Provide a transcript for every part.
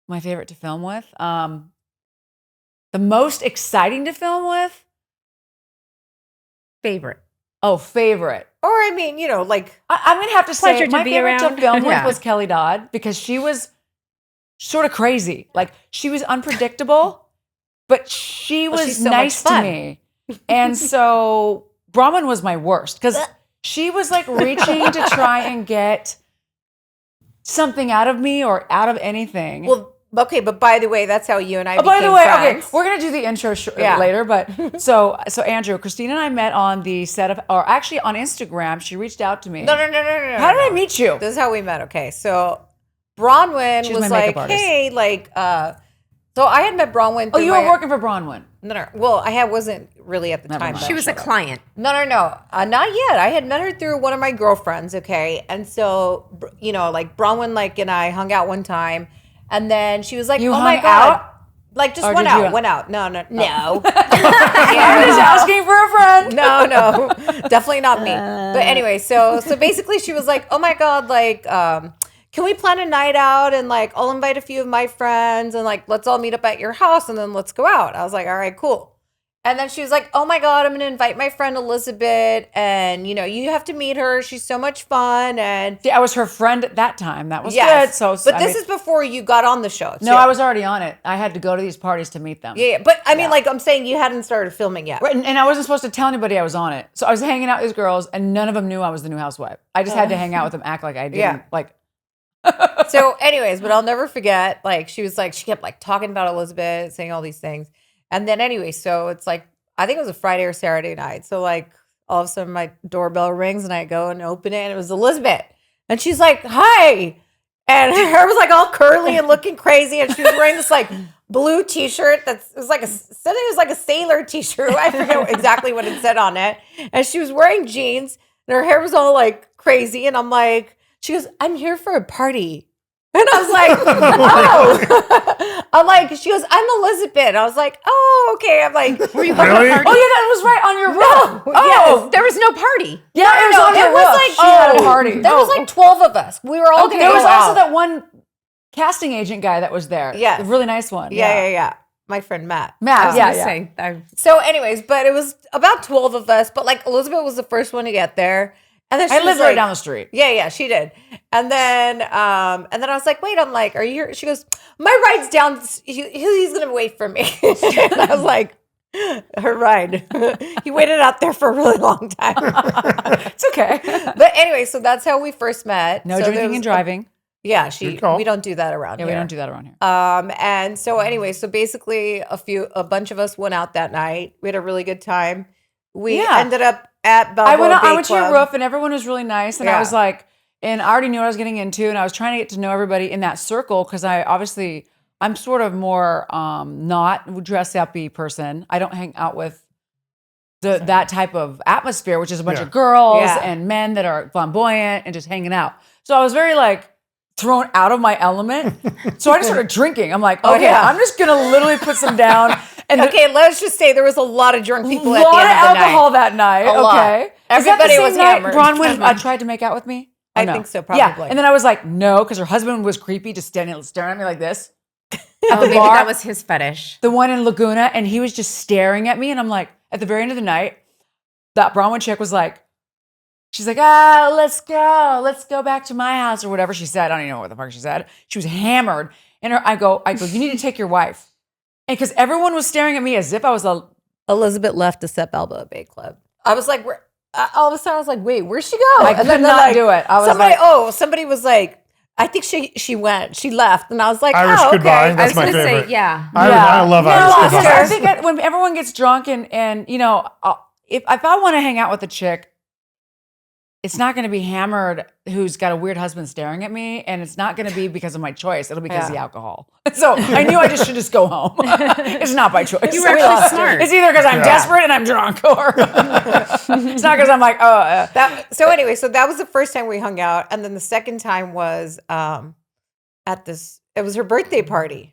My favorite to film with. The most exciting to film with. Favorite. Oh, favorite. Or I mean, you know, like I'm gonna have to say Pleasure to my be favorite around. to film with Yeah. was Kelly Dodd because she was sort of crazy. Like she was unpredictable, but she was she's so nice much to fun. me. And so Bronwyn was my worst because she was like reaching to try and get something out of me or out of anything. well, okay, but by the way, that's how you and I Oh, by became the way, friends. okay, we're gonna do the intro Yeah. later, but so Andrew, Kristina and I met on the set of, or actually on Instagram. She reached out to me. No. How did I meet you? This is how we met. Okay, so Bronwyn She's was my like, makeup artist. "Hey, like, so I had met Bronwyn." Oh, through you my- were working for Bronwyn. No. Well, wasn't really at the Never time. mind. though. She was a client. No, not yet. I had met her through one of my girlfriends. Okay, and so you know, like Bronwyn, like, and I hung out one time, and then she was like, You "Oh my hung god." out? Like just Or went did you- out, went out. No. I'm just asking for a friend. No, definitely not me. But anyway, so basically she was like, "Oh my god, like, can we plan a night out and like I'll invite a few of my friends and like let's all meet up at your house and then let's go out." I was like, "All right, cool." And then she was like, "Oh my god, I'm gonna invite my friend Elizabeth, and you know you have to meet her. She's so much fun." And See, I was her friend at that time. That was yes, good. So, but I this mean- is before you got on the show. no, too. I was already on it. I had to go to these parties to meet them. Yeah, but I mean, like I'm saying, you hadn't started filming yet. Right, and I wasn't supposed to tell anybody I was on it. So I was hanging out with these girls, and none of them knew I was the new housewife. I just had to hang out with them, act like I didn't. Yeah. Like, So anyways, but I'll never forget, like, she was like, she kept like talking about Elizabeth, saying all these things. And then anyway, so it's like, I think it was a Friday or Saturday night. So like all of a sudden my doorbell rings and I go and open it and it was Elizabeth. And she's like, "Hi." And her hair was like all curly and looking crazy. And she was wearing this like blue t-shirt it was like a sailor t-shirt. I forget exactly what it said on it. And she was wearing jeans and her hair was all like crazy. And I'm like, she goes, "I'm here for a party." And I was like, "Oh." I'm like, she goes, "I'm Elizabeth." I was like, "Oh, okay." I'm like, Were you Really? at a party? oh yeah, that was right on your roof. yes. There was no party. Yeah, it was on it your was roof. like, She had a party. There was like 12 of us. We were all Okay, gonna there was go also out. that one casting agent guy that was there. Yes. The really nice one. Yeah. My friend Matt. Matt, I yeah, was yeah. gonna say, So, anyways, but it was about 12 of us. But like Elizabeth was the first one to get there, and then she I was lived like, right down the street. Yeah, she did. And then I was like, "Wait," I'm like, "Are you here?" She goes, "My ride's down. He's gonna wait for me." And I was like, "Her ride." He waited out there for a really long time. It's okay. But anyway, so that's how we first met. No So there drinking was and driving. Yeah, Good call. we don't do that around Yeah, here. we don't do that around here. And so anyway, so basically a bunch of us went out that night. We had a really good time. We Yeah. ended up at Balboa I Bay went to your Club. roof and everyone was really nice. And I Yeah. was like, and I already knew what I was getting into. And I was trying to get to know everybody in that circle because I'm sort of more not dress uppy person. I don't hang out with that type of atmosphere, which is a bunch of girls Yeah. and men that are flamboyant and just hanging out. So I was very like thrown out of my element. So I just started drinking. I'm like, okay, yeah. I'm just gonna literally put some down. And Okay, let's just say there was a lot of drunk people a at the lot end of of the alcohol night. that night. A lot. Okay. Everybody Is that the was same night hammered. Bronwyn tried to make out with me? Or I no? think so, Yeah. probably. And then I was like, no, because her husband was creepy, just staring at me like this. At oh, the maybe bar, that was his fetish. the one in Laguna, and he was just staring at me. And I'm like, at the very end of the night, that Bronwyn chick was like, she's like, let's go back to my house or whatever she said. I don't even know what the fuck she said. She was hammered. And I go, you need to take your wife. And because everyone was staring at me as if I was Elizabeth left to set Balboa Bay Club. I was like, all of a sudden I was like, "Wait, where'd she go?" I could then, not like, do it. I was somebody was like, I think she left, and I was like, Irish "Oh, goodbye. okay." That's my I was gonna favorite. say, yeah. I love No, Irish because goodbye. I think when everyone gets drunk and you know, if I want to hang out with a chick, it's not going to be hammered who's got a weird husband staring at me, and it's not going to be because of my choice. It'll be because of the alcohol. So I knew I just should just go home. It's not by choice. You were actually smart. It's either because I'm desperate and I'm drunk, or it's not because I'm like, So anyway, so that was the first time we hung out, and then the second time was at this. It was her birthday party.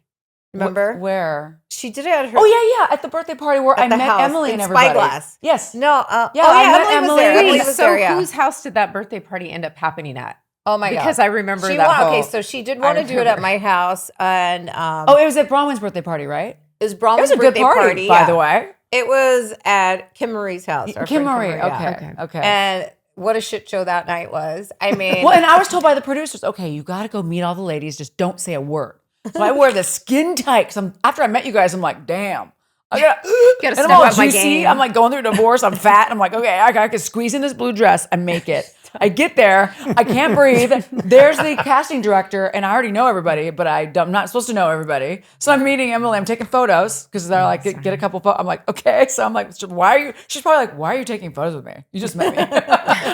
Remember? where? She did it at her. Oh yeah, at the birthday party where I the met house Emily in and everybody. Spyglass. Yes. No. Yeah, I met Emily was Emily. there. Wait, Emily was So there. Yeah. whose house did that birthday party end up happening at? Oh my god! Because I remember she that. okay, so she did want to do it at my house, and oh, it was at Bronwyn's birthday party, right? it was Bronwyn's It was a good birthday party, by the way. It was at Kim Marie's house. Our Kim friend Marie, yeah. okay. And what a shit show that night was. I mean, Well, and I was told by the producers, okay, you got to go meet all the ladies. Just don't say a word. So I wear the skin tight. Cause after I met you guys, I'm like, damn. I Gotta and I'm step all up my juicy. game. I'm like going through a divorce. I'm fat. I'm like, okay, I can squeeze in this blue dress and make it. I get there. I can't breathe. There's the casting director, and I already know everybody, but I'm not supposed to know everybody. So I'm meeting Emily. I'm taking photos because they're like, get a couple photos. I'm like, okay. So I'm like, why are you? She's probably like, why are you taking photos with me? You just met me.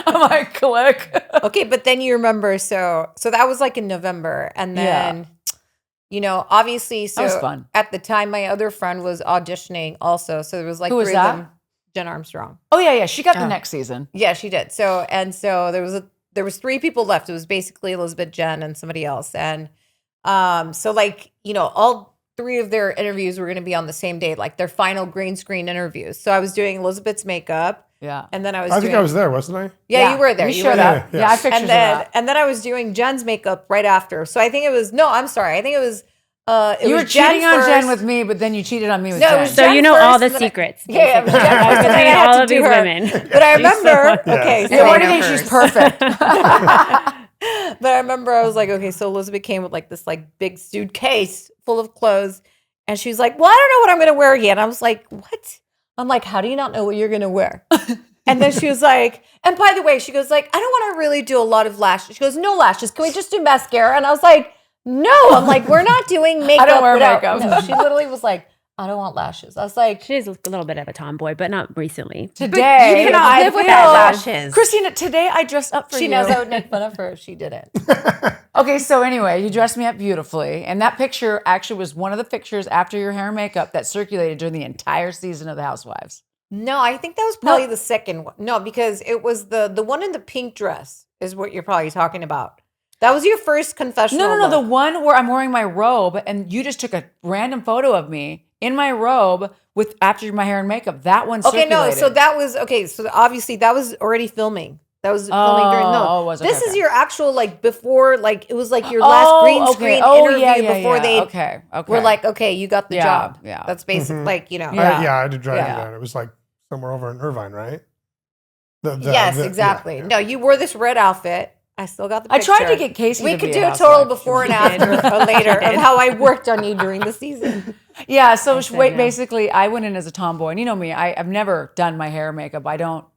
I'm like, click. okay, but then you remember, so that was like in November, and then obviously, so That was fun. at the time, my other friend was auditioning also, so there was like Who was three of that? them. Jen Armstrong. Oh yeah. She got the next season. Yeah, she did. So there was three people left. It was basically Elizabeth, Jen, and somebody else, and so like all three of their interviews were going to be on the same day, like their final green screen interviews. So I was doing Elizabeth's makeup. Yeah. And then I think I was there, wasn't I? Yeah, you were there. You You were showed there. up. Yeah, I have pictures of that. And then I was doing Jen's makeup right after. So I think it was I think it was You were cheating on first. Jen with me, but then you cheated on me with No, it Jen. was So Jen you know all first, the and then secrets. Yeah, it was Jen first, and then I Between had all to of do these her. women. But I remember, okay, Yeah, why do so you think she's perfect? but I remember I was like, okay, so Elizabeth came with like this like big suitcase full of clothes, and she was like, well, I don't know what I'm gonna wear yet. And I was like, what? I'm like, how do you not know what you're gonna wear? And then she was like, and by the way, she goes like, I don't want to really do a lot of lashes. She goes, no lashes. Can we just do mascara? And I was like, no. I'm like, we're not doing makeup. I don't wear without-" makeup. No, she literally was like, I don't want lashes. I was like, She is a little bit of a tomboy, but not recently. Today, you cannot I live feel, without lashes. Christina, today I dressed up for she you. knows I would make fun of her if she didn't. Okay, so anyway, you dressed me up beautifully. And that picture actually was one of the pictures after your hair and makeup that circulated during the entire season of The Housewives. No, I think that was probably the second one. No, because it was the one in the pink dress is what you're probably talking about. That was your first confessional. No, look. the one where I'm wearing my robe and you just took a random photo of me in my robe with after my hair and makeup. That one Okay, circulated. no, so that was okay. So obviously that was already filming. That was filming during it was, okay, this is okay. your actual like before like it was like your last green screen interview before they okay. were like, okay, you got the Yeah, job. yeah. That's basic like Yeah. I had to drive Yeah. you down. It was like somewhere over in Irvine, right? yes, exactly. yeah. No, you wore this red outfit. I still got the I picture. tried to get Casey We to could be do a a total housewife. before and after or later of how I worked on you during the season. Yeah, so said wait, no. basically, I went in as a tomboy, and you know me, I've never done my hair and makeup.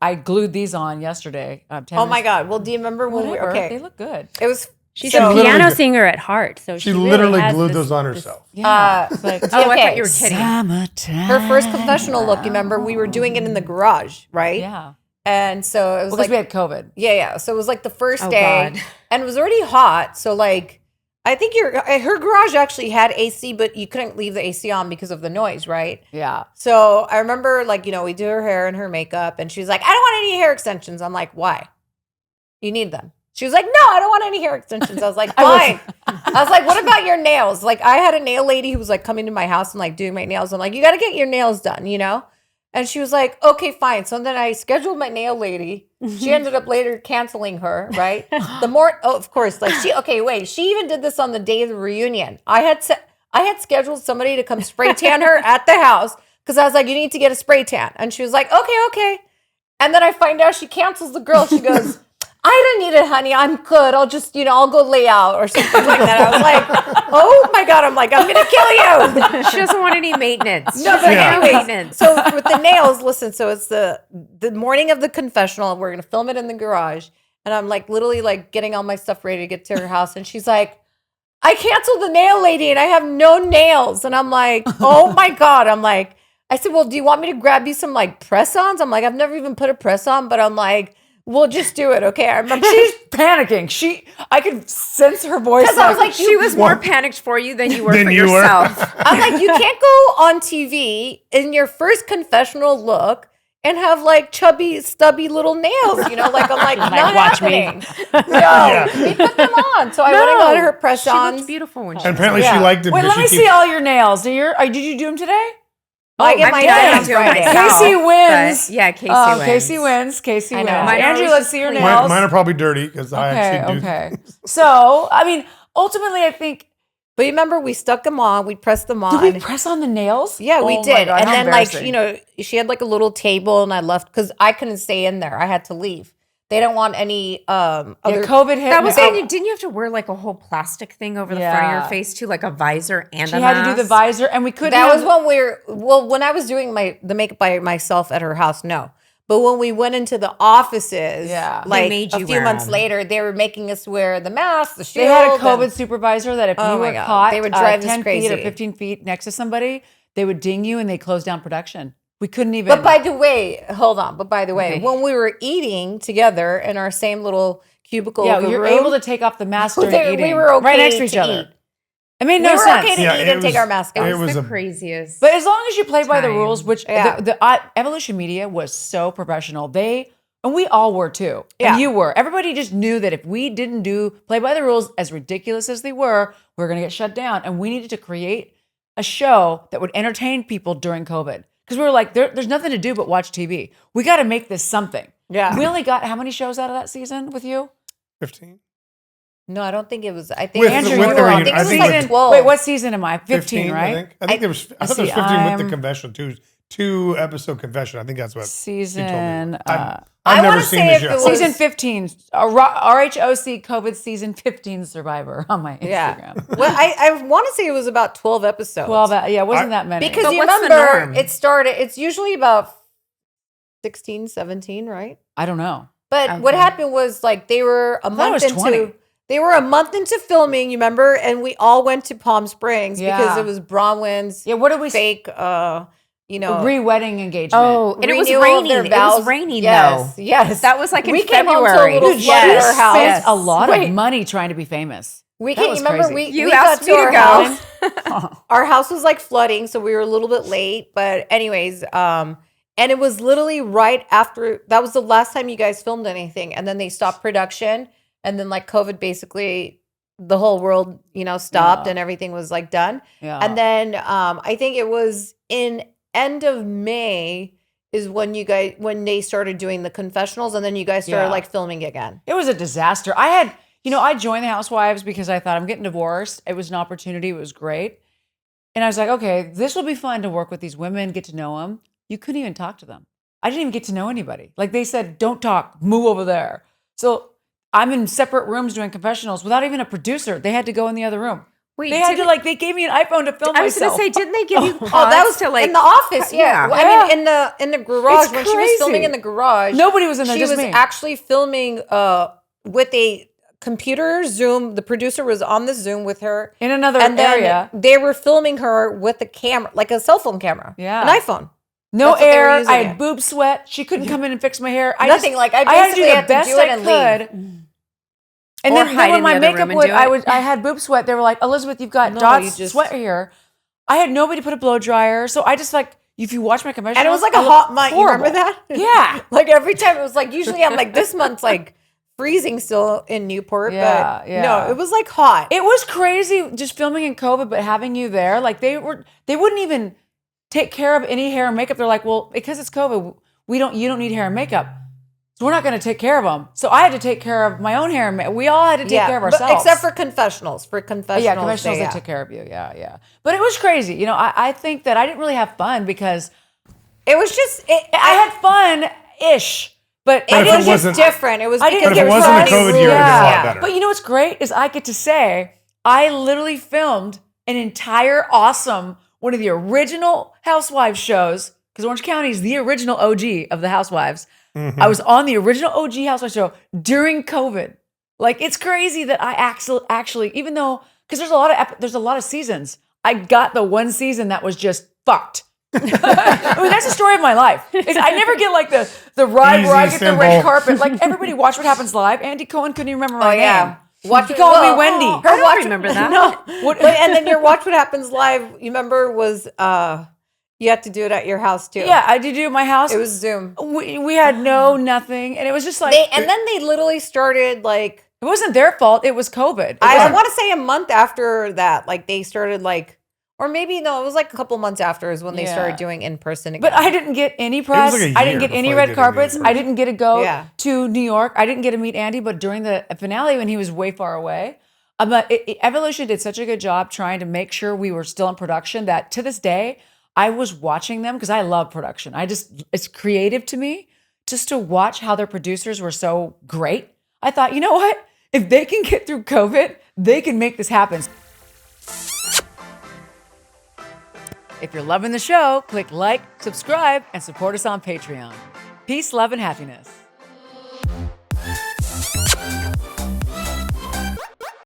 I glued these on yesterday. 10 Oh my minutes- God. Well, do you remember when we Whatever, okay. they look good. It was She's so, a literally piano did- singer at heart. So She really literally has glued this- those on this- herself. Yeah, it's like, Oh, I okay. thought you were kidding. summertime. her first confessional look, you remember we were doing it in the garage, right? Yeah, And so it was because like we had COVID. yeah. So it was like the first Oh, day God. and it was already hot. So like I think her garage actually had AC, but you couldn't leave the AC on because of the noise, right? Yeah, So I remember like, we did her hair and her makeup and she was like, I don't want any hair extensions. I'm like, why? You need them. She was like, no, I don't want any hair extensions. I was like, fine. I was like, what about your nails? Like I had a nail lady who was like coming to my house and like doing my nails. I'm like, you got to get your nails done, And she was like, okay, fine. So then I scheduled my nail lady. She ended up later canceling her, right? Of course, like she even did this on the day of the reunion. I had scheduled somebody to come spray tan her at the house because I was like, you need to get a spray tan. And she was like, okay. And then I find out she cancels the girl. She goes, I don't need it, honey. I'm good. I'll just, I'll go lay out or something like that. I was like, oh my God. I'm like, I'm going to kill you. She doesn't want any maintenance. No, but Yeah. anyways, Maintenance. so with the nails, listen, so it's the morning of the confessional. We're going to film it in the garage. And I'm like literally like getting all my stuff ready to get to her house. And she's like, I canceled the nail lady and I have no nails. And I'm like, oh my God. I said, well, do you want me to grab you some like press-ons? I'm like, I've never even put a press-on, but I'm like, we'll just do it. Okay. I remember she's panicking. I could sense her voice. because I was like, She was more panicked for you than you were Than for you were. yourself. I'm like, you can't go on TV in your first confessional look and have like chubby, stubby little nails, like I'm like, not watch me. happening. No, we put them on. So I went and got her press She ons. looked beautiful when she And apparently Yeah. she liked them. Wait, because let me she see all your nails. Did you do them today? I get I my mean, I nails don't on do it Friday. myself. Casey wins. But yeah, Casey wins. Casey wins. Casey I wins. know. Mine are Andrew, always let's just see your clean. nails. Mine are probably dirty because I actually do. Okay. So, I mean, ultimately, I think, But you remember we stuck them on, we pressed them on. did we press on the nails? Yeah, we Oh my did. God, And how then, like, embarrassing. you know, she had like a little table, and I left because I couldn't stay in there. I had to leave. They don't want any Yeah, other. COVID hit. That was me. when didn't you have to wear like a whole plastic thing over the front of Yeah. your face too, like a visor and She a had mask? to do the visor, and we couldn't. That have- was when I was doing the makeup by myself at her house. No, but when we went into the offices, Yeah. They like made a you few wear months 'em. later, they were making us wear the mask, the shield. They had a COVID and- supervisor that if Oh you my were God. caught They would drive us 10 feet or crazy. 15 feet next to somebody, they would ding you and they closed down production. We couldn't even. But by the way, hold on. But by the way, Okay. when we were eating together in our same little cubicle, yeah, of the you're room, able to take off the mask during we eating. were okay right next to each to other. eat. It made We no were sense. okay to Yeah, eat it and take was- our mask off. It It was was the a- craziest. But as long as you play by the time. rules, which Yeah. the Evolution Media was so professional, and we all were too. Yeah. And you were. Everybody just knew that if we didn't play by the rules, as ridiculous as they were, we were going to get shut down. And we needed to create a show that would entertain people during COVID. Because we were like, there's nothing to do but watch TV. We got to make this something. Yeah. We only got how many shows out of that season with you? 15. No, I don't think it was. I think With Andrew, the- you with were the on. reunion, I I think think it was like with- 12. Wait, what season am I? 15, right? I think there was. I thought there was see, 15 with the I'm- confession too. 2-episode confession. I think that's what Season. you told me. I I've never wanna seen say this if yet. it was- Season 15, RHOC COVID season 15 survivor on my Instagram. Yeah. Well, I want to say it was about 12 episodes. 12, yeah, it wasn't that many. Because But you what's the remember, norm? it's usually about 16, 17, right? I don't know. But what happened was like they were a thought it month was into 20. they were a month into filming, you remember? And we all went to Palm Springs because Yeah. it was Bronwyn's Yeah, what did we fake re-wedding engagement? Oh, and it was renewal of raining. their It vows. was raining Yes, though. yes. That was like in We came home to a February. little Dude, flood she at our house. spent a lot Wait. of money trying to be famous. We That can't was remember crazy. we You we asked got me to to our go. house. Our house was like flooding, so we were a little bit late. But anyways, and it was literally right after that was the last time you guys filmed anything, and then they stopped production, and then like COVID basically the whole world stopped Yeah. and everything was like done. Yeah. And then I think it was in end of May is when they started doing the confessionals, and then you guys started Yeah. like filming again. It was a disaster. I joined the Housewives because I thought I'm getting divorced. It was an opportunity. It was great. And I was like, okay, this will be fun to work with these women, get to know them. You couldn't even talk to them. I didn't even get to know anybody. Like they said, don't talk, move over there. So I'm in separate rooms doing confessionals without even a producer. They had to go in the other room. Wait, They had to they gave me an iPhone to film I was going myself. to say, didn't they give you pods Oh, that was to like in the office. Yeah, Yeah. I mean in the garage It's when she was crazy. filming in the garage. Nobody was in there, She just was me. actually filming with a computer Zoom. The producer was on the Zoom with her in another and then area. they were filming her with a camera, like a cell phone camera. Yeah. An iPhone. No That's what they were air. using I had it. boob sweat. She couldn't come in and fix my hair. I Nothing. Like, I had to do basically the had to best do it I and could. leave. And Or then hide when in my the other makeup room and would, do it. I had boob sweat. They were like, Elizabeth, you've got No, dots, you just- sweat here. I had nobody put a blow dryer. So I just if you watch my confessionals. And it was like a I look hot month. You remember horrible. that? Yeah. Like every time it was like usually I'm like this month's like freezing still in Newport. Yeah, but yeah. no, it was like hot. It was crazy just filming in COVID, but having you there, they wouldn't even take care of any hair and makeup. They're like, well, because it's COVID, you don't need hair and makeup. So we're not going to take care of them. So I had to take care of my own hair and makeup. We all had to take care of but ourselves. except for confessionals. For confessionals, yeah, confessionals they they took care of you. Yeah, yeah. But it was crazy. I think that I didn't really have fun because It was just I had fun-ish. But it I was didn't just wasn't- different. It was I didn't because But if there it was wasn't so a many COVID year, it'd rules. been a lot Yeah. better. But you know what's great is I get to say I literally filmed an entire awesome one of the original Housewives shows because Orange County is the original OG of the Housewives. I was on the original OG Housewives show during COVID. Like it's crazy that I actually even though because there's a lot of seasons. I got the one season that was just fucked. I mean, that's the story of my life. I never get like the ride where I Easy, get the red simple. carpet. Like everybody watch What Happens Live. Andy Cohen couldn't even remember my Oh yeah. name. Watch He called me well, Wendy. Her I don't watch, remember that. No. What- But, and then your Watch What Happens Live, you remember, was you had to do it at your house too. Yeah, I did do it at my house. It was Zoom. We had nothing, and it was just like And then they literally started like it wasn't their fault. It was COVID. It I wasn't- want to say a month after that, like they started like Or maybe no, it was like a couple months after is when they Yeah. started doing in person again. But I didn't get any press. like a I year didn't get any before red they did carpets. any I didn't get to go Yeah. to New York. I didn't get to meet Andy. But during the finale, when he was way far away, but Evolution did such a good job trying to make sure we were still in production that to this day, I was watching them because I love production. It's creative to me just to watch how their producers were so great. I thought, you know what? If they can get through COVID, they can make this happen. If you're loving the show, click like, subscribe, and support us on Patreon. Peace, love, and happiness.